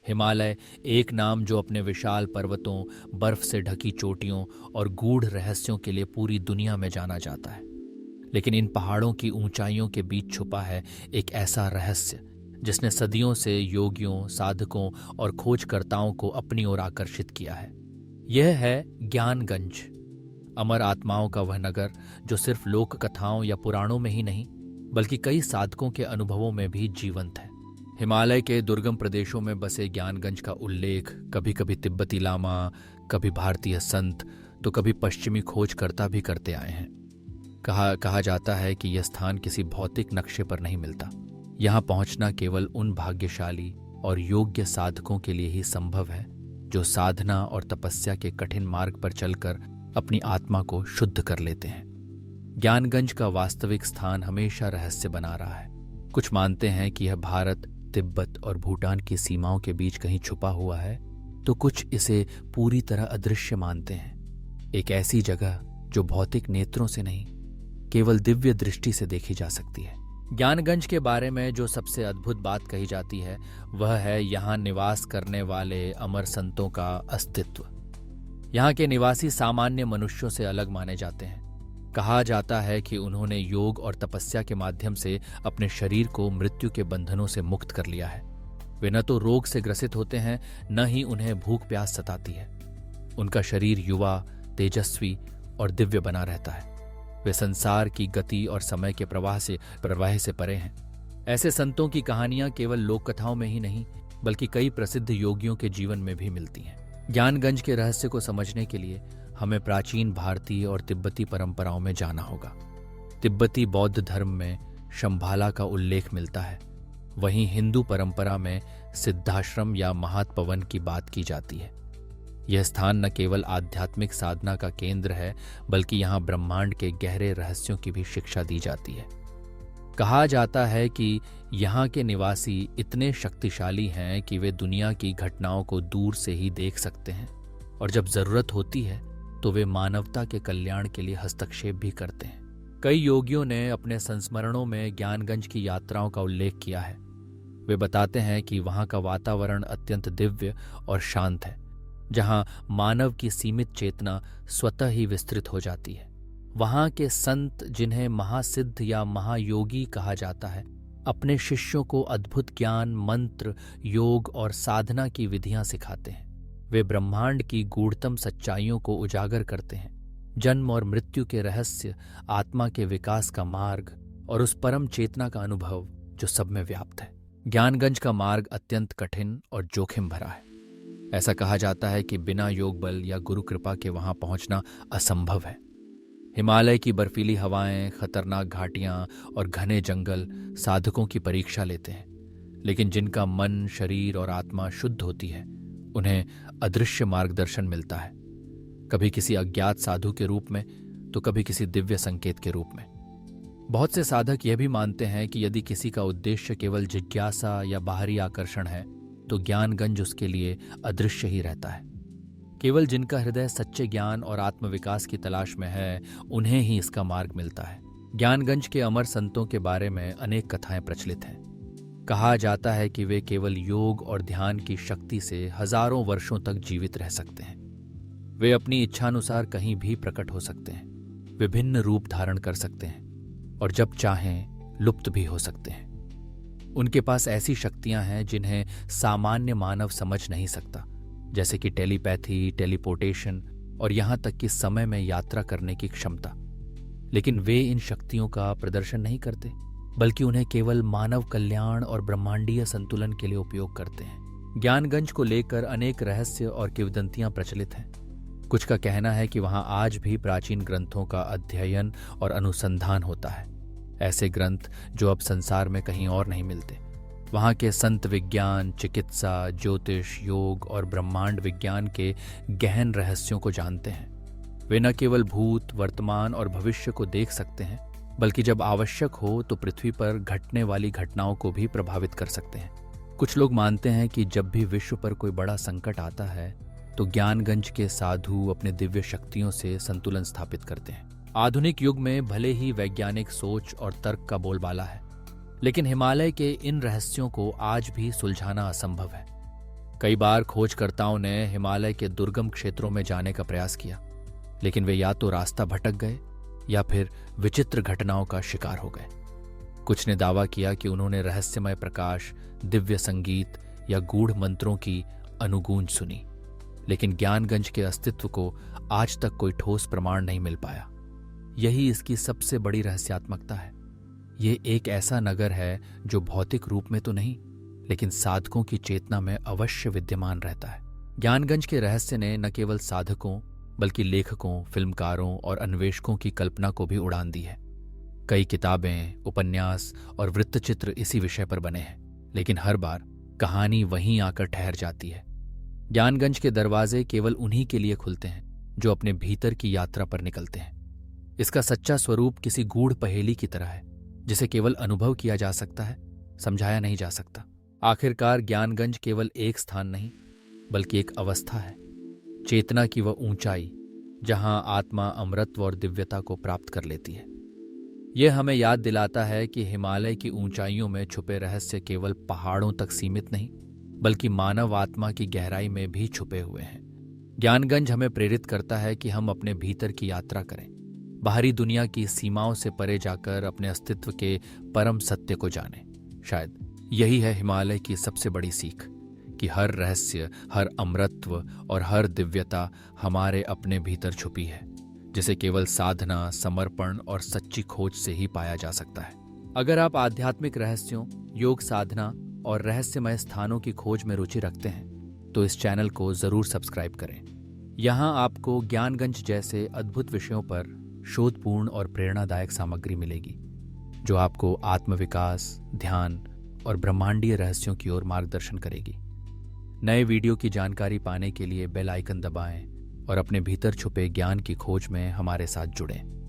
हिमालय एक नाम जो अपने विशाल पर्वतों, बर्फ से ढकी चोटियों और गूढ़ रहस्यों के लिए पूरी दुनिया में जाना जाता है। लेकिन इन पहाड़ों की ऊंचाइयों के बीच छुपा है एक ऐसा रहस्य जिसने सदियों से योगियों, साधकों और खोजकर्ताओं को अपनी ओर आकर्षित किया है। यह है ज्ञानगंज, अमर आत्माओं का वह नगर जो सिर्फ लोक कथाओं या पुराणों में ही नहीं बल्कि कई साधकों के अनुभवों में भी जीवंत है। हिमालय के दुर्गम प्रदेशों में बसे ज्ञानगंज का उल्लेख कभी कभी तिब्बती लामा, कभी भारतीय संत, तो कभी पश्चिमी खोजकर्ता भी करते आए हैं। कहा जाता है कि यह स्थान किसी भौतिक नक्शे पर नहीं मिलता। यहाँ पहुंचना केवल उन भाग्यशाली और योग्य साधकों के लिए ही संभव है जो साधना और तपस्या के कठिन मार्ग पर चलकर अपनी आत्मा को शुद्ध कर लेते हैं। ज्ञानगंज का वास्तविक स्थान हमेशा रहस्य बना रहा है। कुछ मानते हैं कि यह भारत, तिब्बत और भूटान की सीमाओं के बीच कहीं छुपा हुआ है, तो कुछ इसे पूरी तरह अदृश्य मानते हैं। एक ऐसी जगह जो भौतिक नेत्रों से नहीं, केवल दिव्य दृष्टि से देखी जा सकती है। ज्ञानगंज के बारे में जो सबसे अद्भुत बात कही जाती है वह है यहाँ निवास करने वाले अमर संतों का अस्तित्व। यहाँ के निवासी सामान्य मनुष्यों से अलग माने जाते हैं। कहा जाता है कि उन्होंने योग और तपस्या के माध्यम से अपने शरीर को मृत्यु के बंधनों से मुक्त कर लिया है। वे न तो रोग से ग्रसित होते हैं, न ही उन्हें भूख प्यास सताती है। उनका शरीर युवा, तेजस्वी और दिव्य बना रहता है। वे संसार की गति और समय के प्रवाह से परे हैं। ऐसे संतों की कहानियां केवल लोक कथाओं में ही नहीं बल्कि कई प्रसिद्ध योगियों के जीवन में भी मिलती हैं। ज्ञानगंज के रहस्य को समझने के लिए हमें प्राचीन भारतीय और तिब्बती परंपराओं में जाना होगा। तिब्बती बौद्ध धर्म में शंभाला का उल्लेख मिलता है। वहीं हिंदू परंपरा में सिद्धाश्रम या महातपवन की बात की जाती है। यह स्थान न केवल आध्यात्मिक साधना का केंद्र है बल्कि यहाँ ब्रह्मांड के गहरे रहस्यों की भी शिक्षा दी जाती है। कहा जाता है कि यहाँ के निवासी इतने शक्तिशाली हैं कि वे दुनिया की घटनाओं को दूर से ही देख सकते हैं और जब जरूरत होती है तो वे मानवता के कल्याण के लिए हस्तक्षेप भी करते हैं। कई योगियों ने अपने संस्मरणों में ज्ञानगंज की यात्राओं का उल्लेख किया है। वे बताते हैं कि वहाँ का वातावरण अत्यंत दिव्य और शांत है, जहाँ मानव की सीमित चेतना स्वतः ही विस्तृत हो जाती है। वहाँ के संत, जिन्हें महासिद्ध या महायोगी कहा जाता है, अपने शिष्यों को अद्भुत ज्ञान, मंत्र, योग और साधना की विधियां सिखाते हैं। वे ब्रह्मांड की गूढ़तम सच्चाइयों को उजागर करते हैं, जन्म और मृत्यु के रहस्य, आत्मा के विकास का मार्ग और उस परम चेतना का अनुभव जो सब में व्याप्त है। ज्ञानगंज का मार्ग अत्यंत कठिन और जोखिम भरा है। ऐसा कहा जाता है कि बिना योग बल या गुरु कृपा के वहां पहुंचना असंभव है। हिमालय की बर्फीली हवाएं, खतरनाक घाटियां और घने जंगल साधकों की परीक्षा लेते हैं, लेकिन जिनका मन, शरीर और आत्मा शुद्ध होती है उन्हें अदृश्य मार्गदर्शन मिलता है, कभी किसी अज्ञात साधु के रूप में तो कभी किसी दिव्य संकेत के रूप में। बहुत से साधक यह भी मानते हैं कि यदि किसी का उद्देश्य केवल जिज्ञासा या बाहरी आकर्षण है तो ज्ञानगंज उसके लिए अदृश्य ही रहता है। केवल जिनका हृदय सच्चे ज्ञान और आत्मविकास की तलाश में है उन्हें ही इसका मार्ग मिलता है। ज्ञानगंज के अमर संतों के बारे में अनेक कथाएं प्रचलित हैं। कहा जाता है कि वे केवल योग और ध्यान की शक्ति से हजारों वर्षों तक जीवित रह सकते हैं। वे अपनी इच्छानुसार कहीं भी प्रकट हो सकते हैं, विभिन्न रूप धारण कर सकते हैं और जब चाहें लुप्त भी हो सकते हैं। उनके पास ऐसी शक्तियां हैं जिन्हें सामान्य मानव समझ नहीं सकता, जैसे कि टेलीपैथी, टेलीपोर्टेशन और यहां तक कि समय में यात्रा करने की क्षमता। लेकिन वे इन शक्तियों का प्रदर्शन नहीं करते बल्कि उन्हें केवल मानव कल्याण और ब्रह्मांडीय संतुलन के लिए उपयोग करते हैं। ज्ञानगंज को लेकर अनेक रहस्य और किंवदंतियां प्रचलित हैं। कुछ का कहना है कि वहां आज भी प्राचीन ग्रंथों का अध्ययन और अनुसंधान होता है, ऐसे ग्रंथ जो अब संसार में कहीं और नहीं मिलते। वहाँ के संत विज्ञान, चिकित्सा, ज्योतिष, योग और ब्रह्मांड विज्ञान के गहन रहस्यों को जानते हैं। वे न केवल भूत, वर्तमान और भविष्य को देख सकते हैं बल्कि जब आवश्यक हो तो पृथ्वी पर घटने वाली घटनाओं को भी प्रभावित कर सकते हैं। कुछ लोग मानते हैं कि जब भी विश्व पर कोई बड़ा संकट आता है तो ज्ञानगंज के साधु अपने दिव्य शक्तियों से संतुलन स्थापित करते हैं। आधुनिक युग में भले ही वैज्ञानिक सोच और तर्क का बोलबाला है, लेकिन हिमालय के इन रहस्यों को आज भी सुलझाना असंभव है। कई बार खोजकर्ताओं ने हिमालय के दुर्गम क्षेत्रों में जाने का प्रयास किया, लेकिन वे या तो रास्ता भटक गए या फिर विचित्र घटनाओं का शिकार हो गए। कुछ ने दावा किया कि उन्होंने रहस्यमय प्रकाश, दिव्य संगीत या गूढ़ मंत्रों की अनुगूंज सुनी, लेकिन ज्ञानगंज के अस्तित्व को आज तक कोई ठोस प्रमाण नहीं मिल पाया। यही इसकी सबसे बड़ी रहस्यात्मकता है। ये एक ऐसा नगर है जो भौतिक रूप में तो नहीं, लेकिन साधकों की चेतना में अवश्य विद्यमान रहता है। ज्ञानगंज के रहस्य ने न केवल साधकों बल्कि लेखकों, फिल्मकारों और अन्वेषकों की कल्पना को भी उड़ान दी है। कई किताबें, उपन्यास और वृत्तचित्र इसी विषय पर बने हैं, लेकिन हर बार कहानी वहीं आकर ठहर जाती है। ज्ञानगंज के दरवाजे केवल उन्हीं के लिए खुलते हैं जो अपने भीतर की यात्रा पर निकलते हैं। इसका सच्चा स्वरूप किसी गूढ़ पहेली की तरह है, जिसे केवल अनुभव किया जा सकता है, समझाया नहीं जा सकता। आखिरकार ज्ञानगंज केवल एक स्थान नहीं, बल्कि एक अवस्था है, चेतना की वह ऊंचाई जहां आत्मा अमरत्व और दिव्यता को प्राप्त कर लेती है। यह हमें याद दिलाता है कि हिमालय की ऊंचाइयों में छुपे रहस्य केवल पहाड़ों तक सीमित नहीं, बल्कि मानव आत्मा की गहराई में भी छुपे हुए हैं। ज्ञानगंज हमें प्रेरित करता है कि हम अपने भीतर की यात्रा करें, बाहरी दुनिया की सीमाओं से परे जाकर अपने अस्तित्व के परम सत्य को जानें। शायद यही है हिमालय की सबसे बड़ी सीख, कि हर रहस्य, हर अमरत्व और हर दिव्यता हमारे अपने भीतर छुपी है, जिसे केवल साधना, समर्पण और सच्ची खोज से ही पाया जा सकता है। अगर आप आध्यात्मिक रहस्यों, योग साधना और रहस्यमय स्थानों की खोज में रुचि रखते हैं, तो इस चैनल को जरूर सब्सक्राइब करें। यहाँ आपको ज्ञानगंज जैसे अद्भुत विषयों पर शोधपूर्ण और प्रेरणादायक सामग्री मिलेगी, जो आपको आत्मविकास, ध्यान और ब्रह्मांडीय रहस्यों की ओर मार्गदर्शन करेगी। नए वीडियो की जानकारी पाने के लिए बेल आइकन दबाएं और अपने भीतर छुपे ज्ञान की खोज में हमारे साथ जुड़ें।